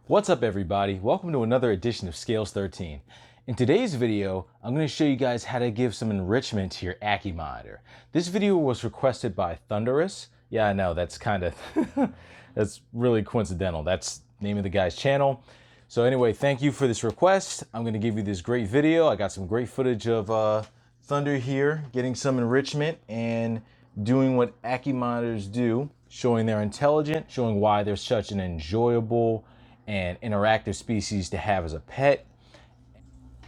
What's up everybody? Welcome to another edition of Scales 13. In today's video, I'm going to show you guys how to give some enrichment to your Ackie monitor. This video was requested by Thunderous. Yeah, I know, that's kind of, that's really coincidental. That's the name of the guy's channel. So anyway, thank you for this request. I'm going to give you this great video. I got some great footage of Thunder here, getting some enrichment and doing what Ackie monitors do, showing they're intelligent, showing why they're such an enjoyable and interactive species to have as a pet.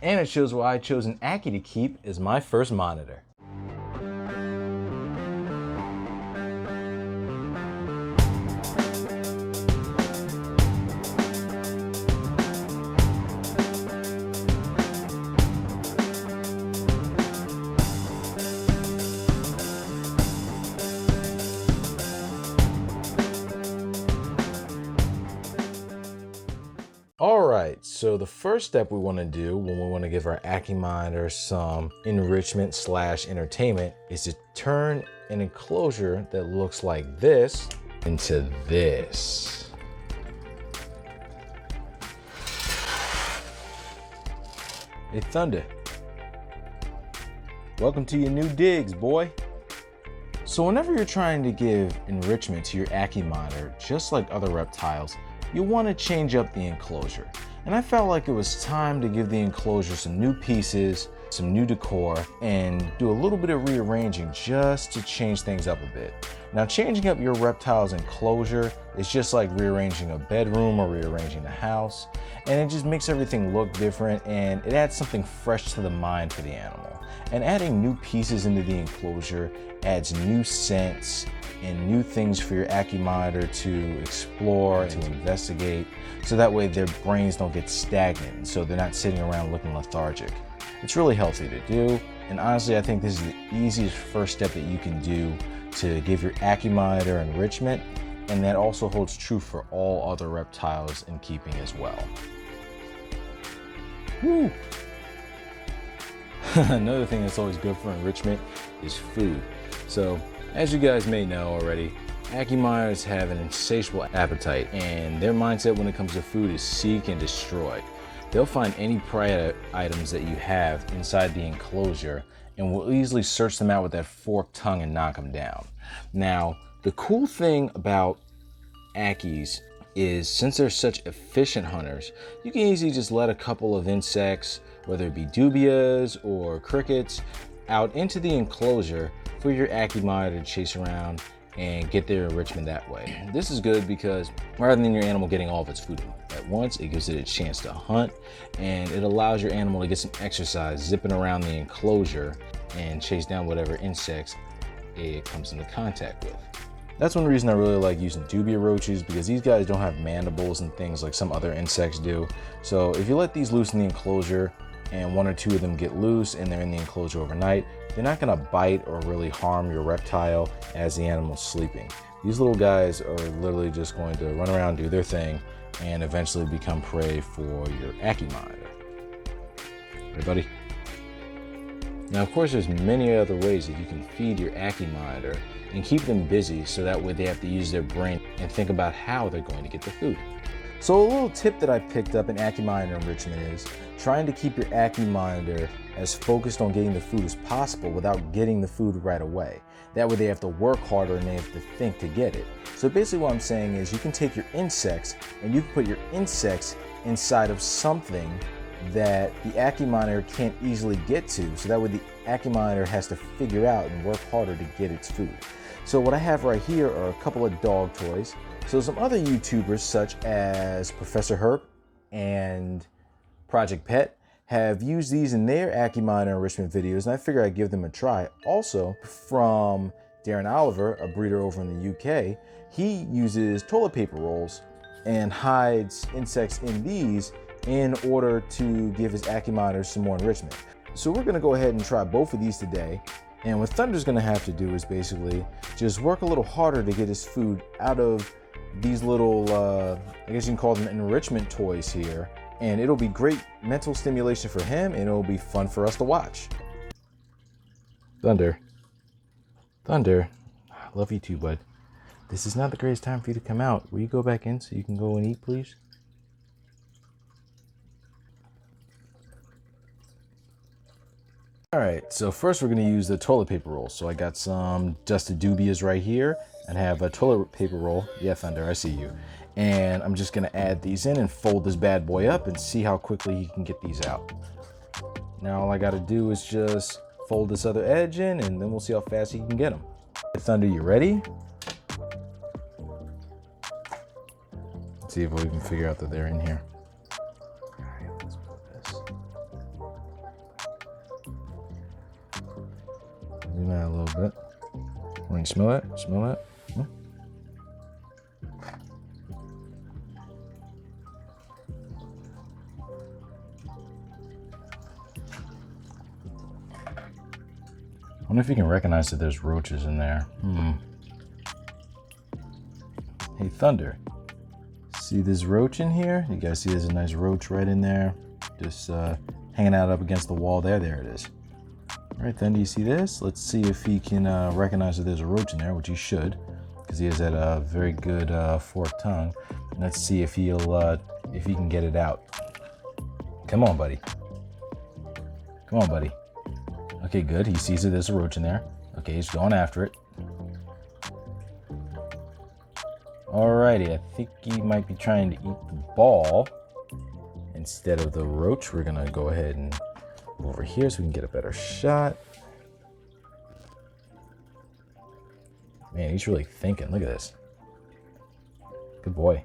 And it shows why I chose an Ackie to keep as my first monitor. Alright, so the first step we want to do when we want to give our Ackie monitor some enrichment / entertainment is to turn an enclosure that looks like this into this. Hey Thunder, welcome to your new digs, boy. So whenever you're trying to give enrichment to your Ackie monitor, just like other reptiles, you'll want to change up the enclosure. And I felt like it was time to give the enclosure some new pieces, some new decor, and do a little bit of rearranging just to change things up a bit. Now, changing up your reptile's enclosure is just like rearranging a bedroom or rearranging the house, and it just makes everything look different and it adds something fresh to the mind for the animal. And adding new pieces into the enclosure adds new scents and new things for your Ackie monitor to explore and to investigate, so that way their brains don't get stagnant, so they're not sitting around looking lethargic. It's really healthy to do, and honestly I think this is the easiest first step that you can do to give your Ackie monitor enrichment, and that also holds true for all other reptiles in keeping as well. Woo! Another thing that's always good for enrichment is food. So, as you guys may know already, Ackie monitors have an insatiable appetite, and their mindset when it comes to food is seek and destroy. They'll find any prey items that you have inside the enclosure and will easily search them out with that forked tongue and knock them down. Now, the cool thing about Ackies is, since they're such efficient hunters, you can easily just let a couple of insects, whether it be dubias or crickets, out into the enclosure for your Ackie monitor to chase around and get their enrichment that way. This is good because rather than your animal getting all of its food at once, it gives it a chance to hunt, and it allows your animal to get some exercise zipping around the enclosure and chase down whatever insects it comes into contact with. That's one reason I really like using dubia roaches, because these guys don't have mandibles and things like some other insects do. So if you let these loose in the enclosure and one or two of them get loose and they're in the enclosure overnight, they're not going to bite or really harm your reptile as the animal's sleeping. These little guys are literally just going to run around, do their thing, and eventually become prey for your Ackie monitor. Hey buddy. Now of course there's many other ways that you can feed your Ackie monitor and keep them busy, so that way they have to use their brain and think about how they're going to get the food. So a little tip that I picked up in Ackie monitor enrichment is trying to keep your Ackie monitor as focused on getting the food as possible without getting the food right away. That way they have to work harder and they have to think to get it. So basically what I'm saying is you can take your insects and you can put your insects inside of something that the Ackie monitor can't easily get to, so that way the Ackie monitor has to figure out and work harder to get its food. So what I have right here are a couple of dog toys. So some other YouTubers such as Professor Herp and Project Pet have used these in their Ackie monitor enrichment videos, and I figured I'd give them a try. Also, from Darren Oliver, a breeder over in the UK, he uses toilet paper rolls and hides insects in these in order to give his Ackie monitor some more enrichment. So we're gonna go ahead and try both of these today. And what Thunder's gonna have to do is basically just work a little harder to get his food out of these little, I guess you can call them enrichment toys here. And it'll be great mental stimulation for him, and it'll be fun for us to watch. Thunder. Thunder. I love you too, bud. This is not the greatest time for you to come out. Will you go back in so you can go and eat, please? All right, so first we're gonna use the toilet paper roll. So I got some dusted dubias right here and have a toilet paper roll. Yeah, Thunder, I see you. And I'm just gonna add these in and fold this bad boy up and see how quickly he can get these out. Now all I gotta do is just fold this other edge in and then we'll see how fast he can get them. Thunder, you ready? Let's see if we can figure out that they're in here. All right, let's put this. Zoom out a little bit. Want to smell that? Smell that? Hmm? I wonder if you can recognize that there's roaches in there. Hey, Thunder. See this roach in here? You guys see there's a nice roach right in there. Just hanging out up against the wall there. There it is. All right, Thunder, you see this? Let's see if he can recognize that there's a roach in there, which he should, because he has that very good forked tongue. And let's see if he can get it out. Come on, buddy. Come on, buddy. Okay, good. He sees that there's a roach in there. Okay, he's going after it. Alrighty, I think he might be trying to eat the ball instead of the roach. We're gonna go ahead and move over here so we can get a better shot. Man, he's really thinking. Look at this. Good boy.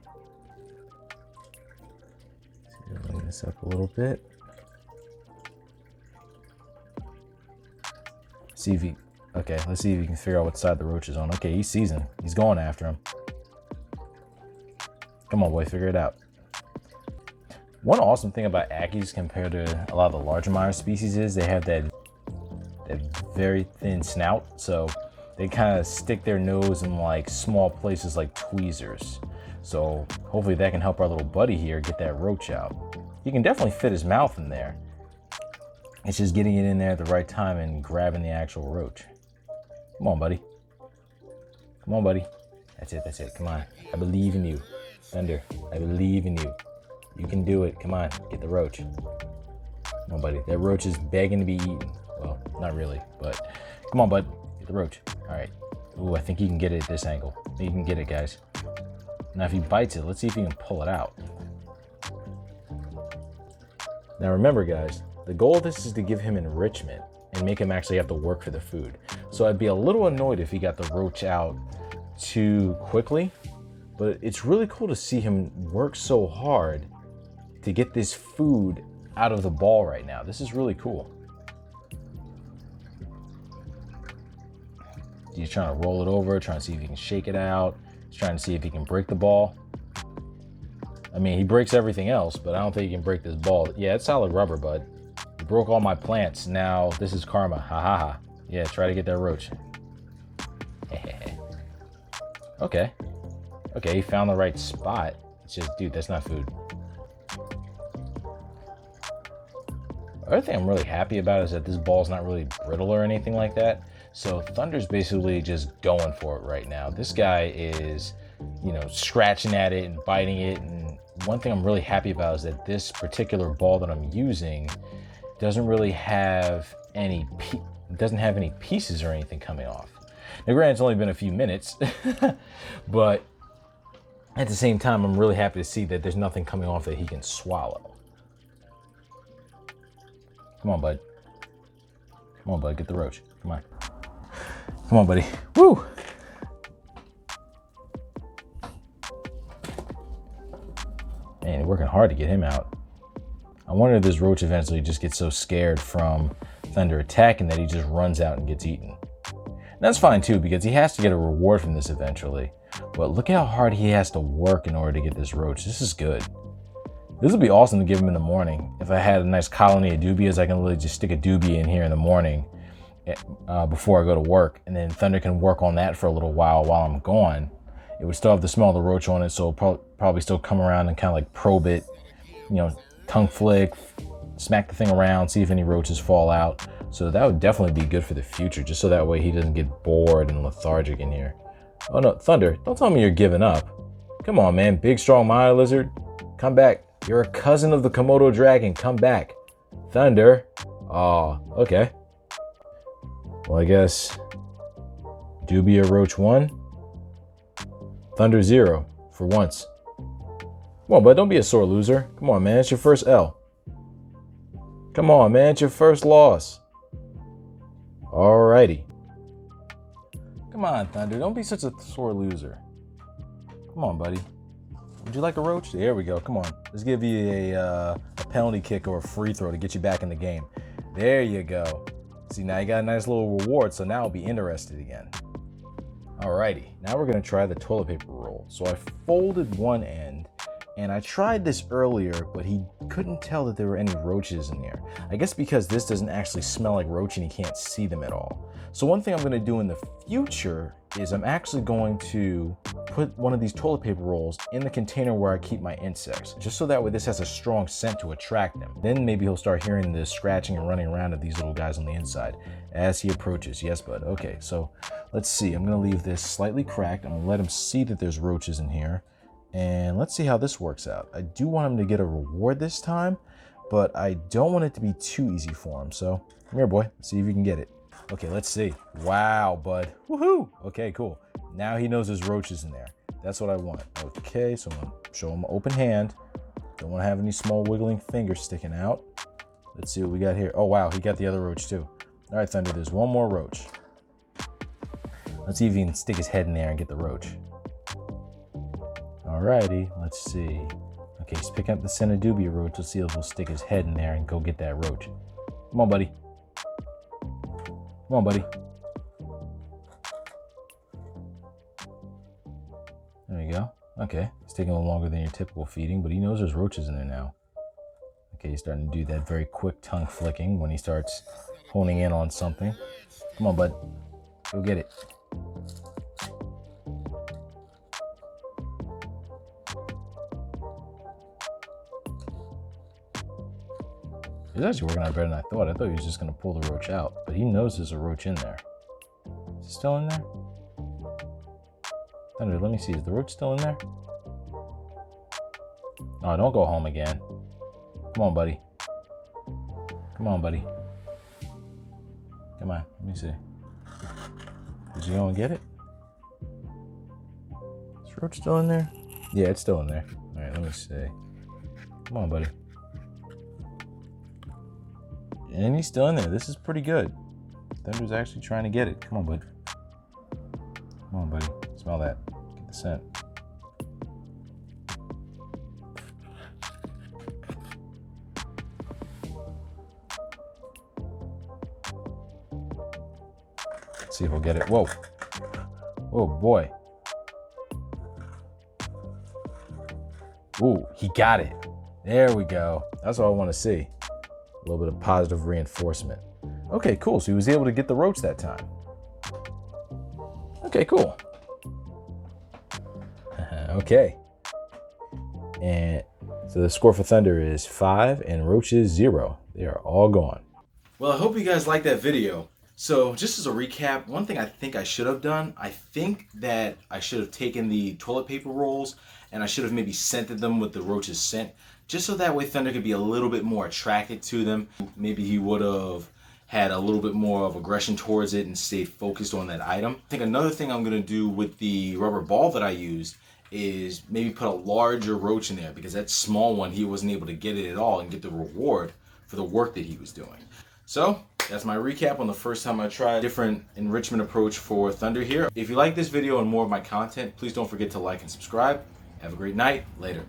Bring this up a little bit. See if he, okay, let's see if he can figure out what side the roach is on. Okay, he sees him. He's going after him. Come on, boy, figure it out. One awesome thing about Ackies compared to a lot of the larger Meyer species is they have that very thin snout. So they kind of stick their nose in like small places like tweezers. So hopefully that can help our little buddy here get that roach out. He can definitely fit his mouth in there. It's just getting it in there at the right time and grabbing the actual roach. Come on, buddy. Come on, buddy. That's it, that's it. Come on. I believe in you. Thunder, I believe in you. You can do it. Come on, get the roach. Come on, buddy. That roach is begging to be eaten. Well, not really, but come on, bud. Get the roach. All right. Ooh, I think he can get it at this angle. He can get it, guys. Now, if he bites it, let's see if he can pull it out. Now, remember, guys, the goal of this is to give him enrichment and make him actually have to work for the food. So I'd be a little annoyed if he got the roach out too quickly, but it's really cool to see him work so hard to get this food out of the ball right now. This is really cool. He's trying to roll it over, trying to see if he can shake it out. He's trying to see if he can break the ball. I mean, he breaks everything else, but I don't think he can break this ball. Yeah, it's solid rubber, bud. You broke all my plants. Now this is karma. Ha ha ha. Yeah, try to get that roach. Okay. Okay, he found the right spot. It's just, dude, that's not food. The other thing I'm really happy about is that this ball's not really brittle or anything like that. So Thunder's basically just going for it right now. This guy is, you know, scratching at it and biting it. And one thing I'm really happy about is that this particular ball that I'm using doesn't really have any pieces or anything coming off. Now, granted, it's only been a few minutes, but at the same time, I'm really happy to see that there's nothing coming off that he can swallow. Come on, bud. Come on, bud, get the roach. Come on. Come on, buddy. Woo! Man, you're working hard to get him out. I wonder if this roach eventually just gets so scared from Thunder attacking that he just runs out and gets eaten. And that's fine too, because he has to get a reward from this eventually. But look at how hard he has to work in order to get this roach. This is good. This would be awesome to give him in the morning. If I had a nice colony of dubias, I can literally just stick a dubia in here in the morning before I go to work. And then Thunder can work on that for a little while I'm gone. It would still have the smell of the roach on it, so it'll probably still come around and kind of like probe it, you know, tongue flick, smack the thing around, see if any roaches fall out. So that would definitely be good for the future, just so that way he doesn't get bored and lethargic in here. Oh no, Thunder, don't tell me you're giving up. Come on, man, big strong Maya lizard. Come back. You're a cousin of the Komodo dragon. Come back. Thunder. Oh, okay. Well, I guess Dubia Roach 1, Thunder 0 for once. Come on, bud, don't be a sore loser. Come on, man, it's your first L. Come on, man, it's your first loss. Alrighty. Come on, Thunder, don't be such a sore loser. Come on, buddy. Would you like a roach? There we go, come on. Let's give you a penalty kick or a free throw to get you back in the game. There you go. See, now you got a nice little reward, so now I'll be interested again. Alrighty, now we're gonna try the toilet paper roll. So I folded one end, and I tried this earlier, but he couldn't tell that there were any roaches in there. I guess because this doesn't actually smell like roach and he can't see them at all. So one thing I'm gonna do in the future is I'm actually going to put one of these toilet paper rolls in the container where I keep my insects, just so that way this has a strong scent to attract them. Then maybe he'll start hearing the scratching and running around of these little guys on the inside as he approaches. Yes, bud. Okay, so let's see. I'm gonna leave this slightly cracked. I'm gonna let him see that there's roaches in here. And let's see how this works out. I do want him to get a reward this time, but I don't want it to be too easy for him. So come here, boy. Let's see if you can get it. Okay, let's see. Wow, bud. Woohoo! Okay, cool. Now he knows there's roaches in there. That's what I want. Okay, so I'm gonna show him open hand. Don't want to have any small wiggling fingers sticking out. Let's see what we got here. Oh, wow, he got the other roach too. All right, Thunder, there's one more roach. Let's see if he can stick his head in there and get the roach. Alrighty, let's see. Okay, he's picking up the Dubia roach. Let's see if he'll stick his head in there and go get that roach. Come on, buddy. Come on, buddy. There you go. Okay, it's taking a little longer than your typical feeding, but he knows there's roaches in there now. Okay, he's starting to do that very quick tongue flicking when he starts honing in on something. Come on, bud. Go get it. He's actually working out better than I thought. I thought he was just going to pull the roach out, but he knows there's a roach in there. Is it still in there? Thunder, let me see. Is the roach still in there? Oh, don't go home again. Come on, buddy. Come on, buddy. Come on. Let me see. Did you go and get it? Is the roach still in there? Yeah, it's still in there. All right, let me see. Come on, buddy. And he's still in there. This is pretty good. Thunder's actually trying to get it. Come on, bud. Come on, buddy. Smell that. Get the scent. Let's see if we'll get it. Whoa. Oh, boy. Ooh, he got it. There we go. That's what I want to see. A little bit of positive reinforcement. Okay, cool. So he was able to get the roach that time. Okay, cool. Okay. And so the score for Thunder is 5 and roaches 0. They are all gone. Well, I hope you guys liked that video. So just as a recap, one thing I think I should have done, I think that I should have taken the toilet paper rolls and I should have maybe scented them with the roach's scent, just so that way Thunder could be a little bit more attracted to them. Maybe he would have had a little bit more of aggression towards it and stayed focused on that item. I think another thing I'm gonna do with the rubber ball that I used is maybe put a larger roach in there, because that small one, he wasn't able to get it at all and get the reward for the work that he was doing. So that's my recap on the first time I tried a different enrichment approach for Thunder here. If you like this video and more of my content, please don't forget to like and subscribe. Have a great night. Later.